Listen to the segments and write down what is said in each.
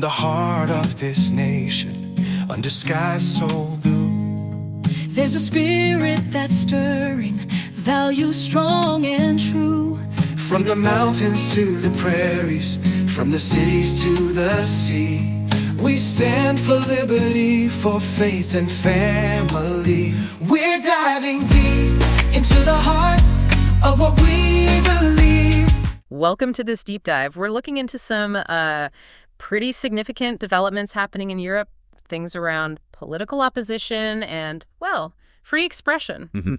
the heart of this nation, under skies so blue, there's a spirit that's stirring, values strong and true. From the mountains to the prairies, from the cities to the sea, we stand for liberty, for faith and family. We're diving deep into the heart of what we believe. Welcome to this deep dive. We're looking into some pretty significant developments happening in Europe, things around political opposition and, well, free expression. Mm-hmm.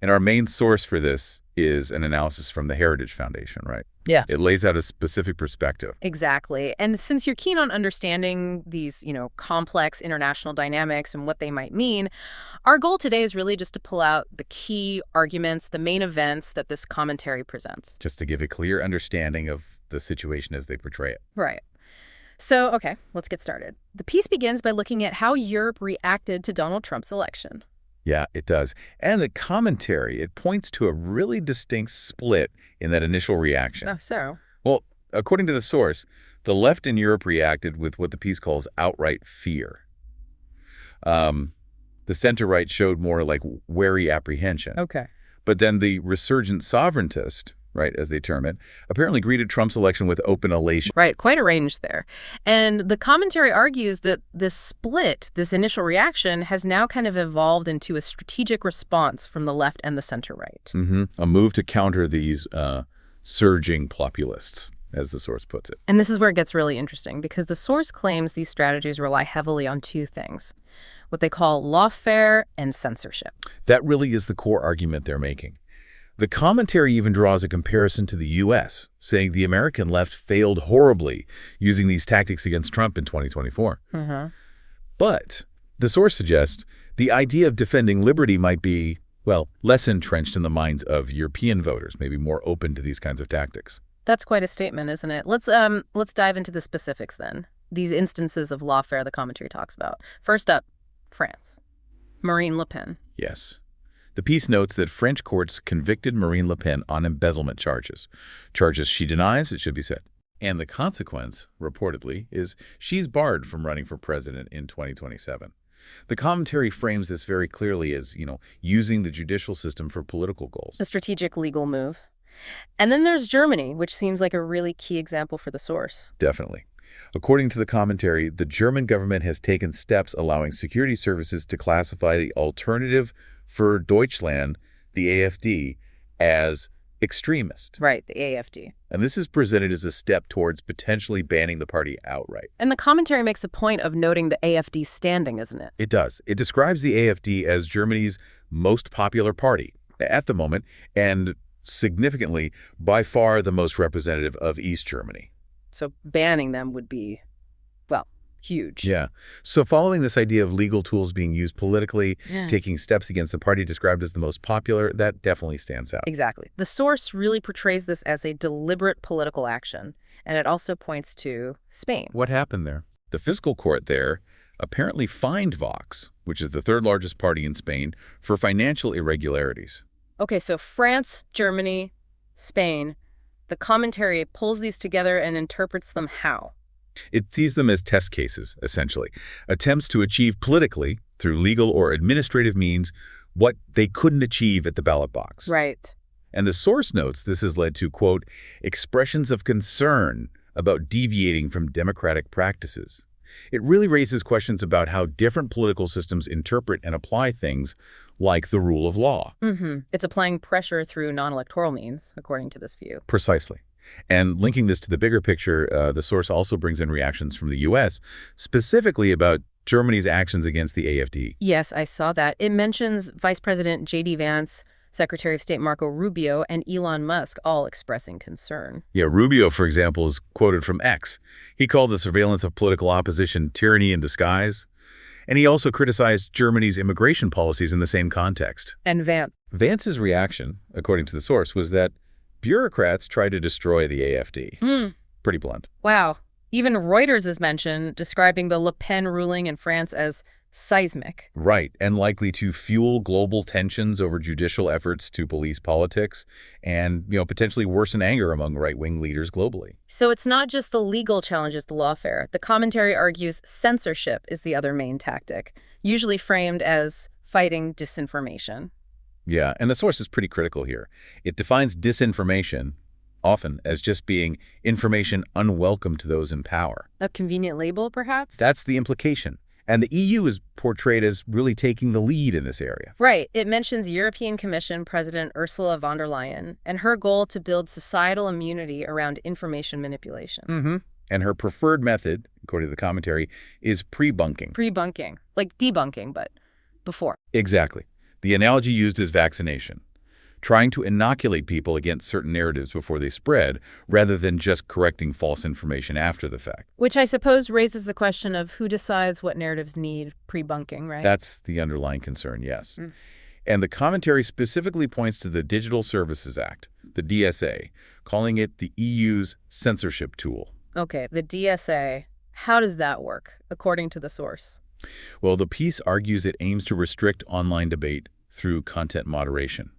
And our main source for this is an analysis from the Heritage Foundation, right? Yeah. It lays out a specific perspective. Exactly. And since you're keen on understanding these, complex international dynamics and what they might mean, our goal today is really just to pull out the key arguments, the main events that this commentary presents. Just to give a clear understanding of the situation as they portray it. Right. So, okay, let's get started. The piece begins by looking at how Europe reacted to Donald Trump's election. Yeah, it does. And the commentary, it points to a really distinct split in that initial reaction. Oh, so? Well, according to the source, the left in Europe reacted with what the piece calls outright fear. The center-right showed more like wary apprehension. Okay. But then the resurgent sovereigntist, right, as they term it, apparently greeted Trump's election with open elation. Right, quite a range there. And the commentary argues that this split, this initial reaction, has now kind of evolved into a strategic response from the left and the center-right. Mm-hmm. A move to counter these surging populists, as the source puts it. And this is where it gets really interesting, because the source claims these strategies rely heavily on two things, what they call lawfare and censorship. That really is the core argument they're making. The commentary even draws a comparison to the U.S., saying the American left failed horribly using these tactics against Trump in 2024. Mm-hmm. But the source suggests the idea of defending liberty might be, well, less entrenched in the minds of European voters, maybe more open to these kinds of tactics. That's quite a statement, isn't it? Let's dive into the specifics then. These instances of lawfare the commentary talks about. First up, France. Marine Le Pen. Yes. The piece notes that French courts convicted Marine Le Pen on embezzlement charges. Charges she denies, it should be said. And the consequence, reportedly, is she's barred from running for president in 2027. The commentary frames this very clearly as, using the judicial system for political goals. A strategic legal move. And then there's Germany, which seems like a really key example for the source. Definitely. According to the commentary, the German government has taken steps allowing security services to classify the alternative for Deutschland, the AfD, as extremist. Right, the AfD. And this is presented as a step towards potentially banning the party outright. And the commentary makes a point of noting the AfD's standing, isn't it? It does. It describes the AfD as Germany's most popular party at the moment, and significantly, by far the most representative of East Germany. So banning them would be, well, huge. Yeah. So following this idea of legal tools being used politically, taking steps against the party described as the most popular, that definitely stands out. Exactly. The source really portrays this as a deliberate political action, and it also points to Spain. What happened there? The fiscal court there apparently fined Vox, which is the third largest party in Spain, for financial irregularities. Okay, so France, Germany, Spain. The commentary pulls these together and interprets them how? It sees them as test cases, essentially. Attempts to achieve politically, through legal or administrative means, what they couldn't achieve at the ballot box. Right. And the source notes this has led to, quote, expressions of concern about deviating from democratic practices. It really raises questions about how different political systems interpret and apply things like the rule of law. Mm-hmm. It's applying pressure through non-electoral means, according to this view. Precisely. And linking this to the bigger picture, the source also brings in reactions from the U.S., specifically about Germany's actions against the AfD. Yes, I saw that. It mentions Vice President J.D. Vance, Secretary of State Marco Rubio, and Elon Musk all expressing concern. Yeah, Rubio, for example, is quoted from X. He called the surveillance of political opposition tyranny in disguise. And he also criticized Germany's immigration policies in the same context. And Vance's reaction, according to the source, was that bureaucrats try to destroy the AfD. Pretty blunt. Wow. Even Reuters is mentioned, describing the Le Pen ruling in France as seismic. Right, and likely to fuel global tensions over judicial efforts to police politics and, potentially worsen anger among right-wing leaders globally. So it's not just the legal challenges to lawfare. The commentary argues censorship is the other main tactic, usually framed as fighting disinformation. Yeah, and the source is pretty critical here. It defines disinformation often as just being information unwelcome to those in power. A convenient label, perhaps? That's the implication. And the EU is portrayed as really taking the lead in this area. Right. It mentions European Commission President Ursula von der Leyen and her goal to build societal immunity around information manipulation. And her preferred method, according to the commentary, is pre-bunking. Pre-bunking. Like debunking, but before. Exactly. The analogy used is vaccination, trying to inoculate people against certain narratives before they spread, rather than just correcting false information after the fact. Which I suppose raises the question of who decides what narratives need pre-bunking, right? That's the underlying concern, yes. And the commentary specifically points to the Digital Services Act, the DSA, calling it the EU's censorship tool. Okay, the DSA. How does that work, according to the source? Well, the piece argues it aims to restrict online debate through content moderation.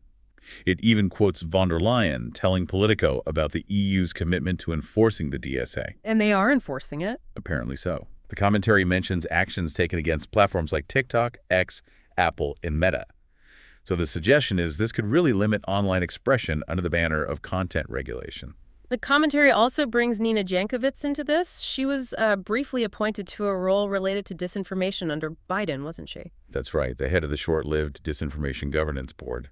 It even quotes von der Leyen telling Politico about the EU's commitment to enforcing the DSA. And they are enforcing it. Apparently so. The commentary mentions actions taken against platforms like TikTok, X, Apple, and Meta. So the suggestion is this could really limit online expression under the banner of content regulation. The commentary also brings Nina Jankowicz into this. She was briefly appointed to a role related to disinformation under Biden, wasn't she? That's right, the head of the short-lived Disinformation Governance Board.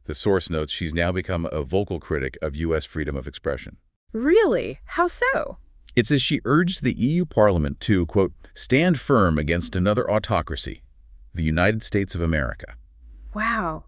The source notes she's now become a vocal critic of U.S. freedom of expression. Really? How so? It says she urged the EU Parliament to, quote, stand firm against another autocracy, the United States of America. Wow.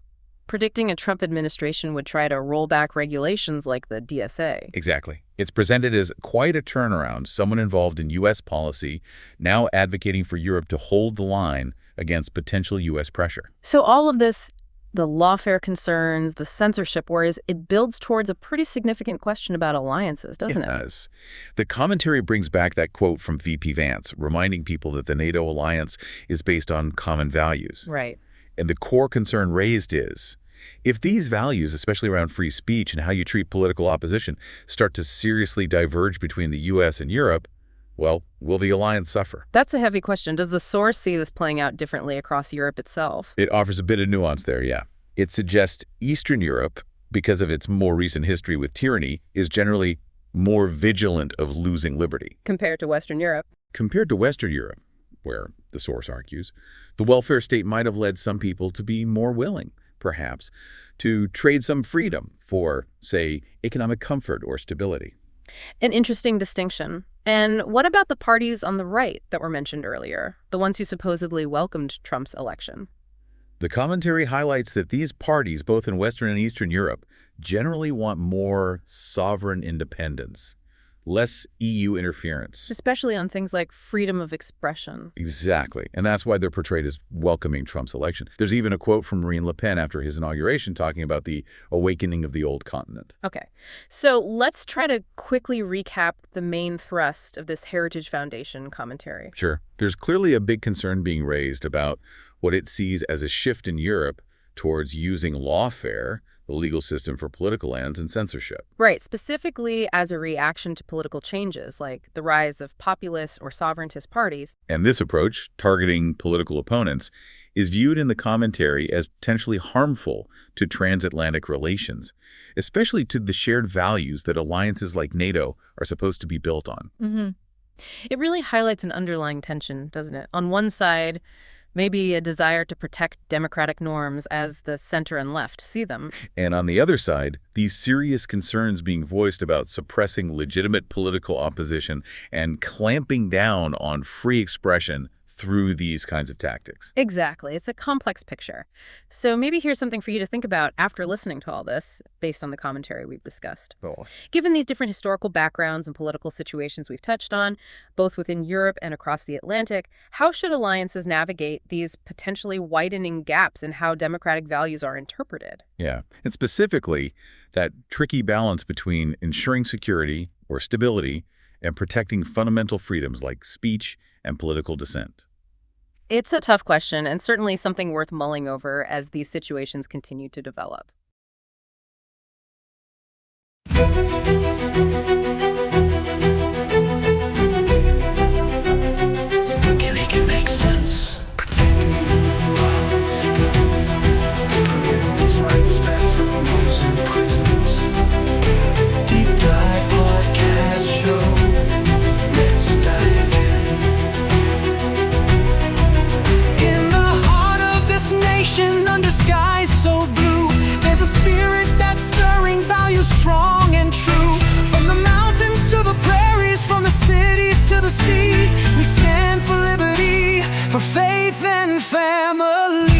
Predicting a Trump administration would try to roll back regulations like the DSA. Exactly. It's presented as quite a turnaround, someone involved in U.S. policy now advocating for Europe to hold the line against potential U.S. pressure. So all of this, the lawfare concerns, the censorship worries, it builds towards a pretty significant question about alliances, doesn't it? It does. The commentary brings back that quote from VP Vance, reminding people that the NATO alliance is based on common values. Right. And the core concern raised is, if these values, especially around free speech and how you treat political opposition, start to seriously diverge between the U.S. and Europe, well, will the alliance suffer? That's a heavy question. Does the source see this playing out differently across Europe itself? It offers a bit of nuance there, yeah. It suggests Eastern Europe, because of its more recent history with tyranny, is generally more vigilant of losing liberty. Compared to Western Europe. Compared to Western Europe, where, the source argues, the welfare state might have led some people to be more willing, perhaps, to trade some freedom for, say, economic comfort or stability. An interesting distinction. And what about the parties on the right that were mentioned earlier, the ones who supposedly welcomed Trump's election? The commentary highlights that these parties, both in Western and Eastern Europe, generally want more sovereign independence, less EU interference. Especially on things like freedom of expression. Exactly. And that's why they're portrayed as welcoming Trump's election. There's even a quote from Marine Le Pen after his inauguration talking about the awakening of the old continent. Okay. So let's try to quickly recap the main thrust of this Heritage Foundation commentary. Sure. There's clearly a big concern being raised about what it sees as a shift in Europe towards using lawfare, the legal system for political ends, and censorship. Right, specifically as a reaction to political changes like the rise of populist or sovereigntist parties. And this approach, targeting political opponents, is viewed in the commentary as potentially harmful to transatlantic relations, especially to the shared values that alliances like NATO are supposed to be built on. It really highlights an underlying tension, doesn't it? On one side, maybe a desire to protect democratic norms as the center and left see them. And on the other side, these serious concerns being voiced about suppressing legitimate political opposition and clamping down on free expression through these kinds of tactics. Exactly. It's a complex picture. So maybe here's something for you to think about after listening to all this, based on the commentary we've discussed. Oh. Given these different historical backgrounds and political situations we've touched on, both within Europe and across the Atlantic, how should alliances navigate these potentially widening gaps in how democratic values are interpreted? Yeah, and specifically, that tricky balance between ensuring security or stability and protecting fundamental freedoms like speech and political dissent. It's a tough question, and certainly something worth mulling over as these situations continue to develop. Can make it make sense. Protecting human rights. Protect respect for those in prisons. Deep dive podcast show. Let's dive in. In the heart of this nation, under skies so blue, there's a spirit that's stirring, values strong and true. From the mountains to the prairies, from the cities to the sea, we stand for liberty, for faith and family.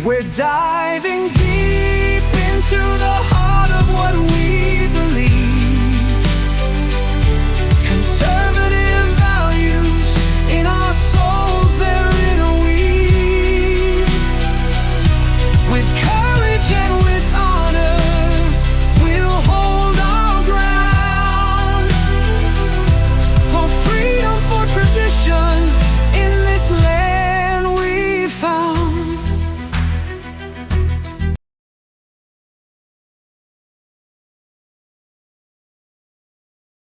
We're diving deep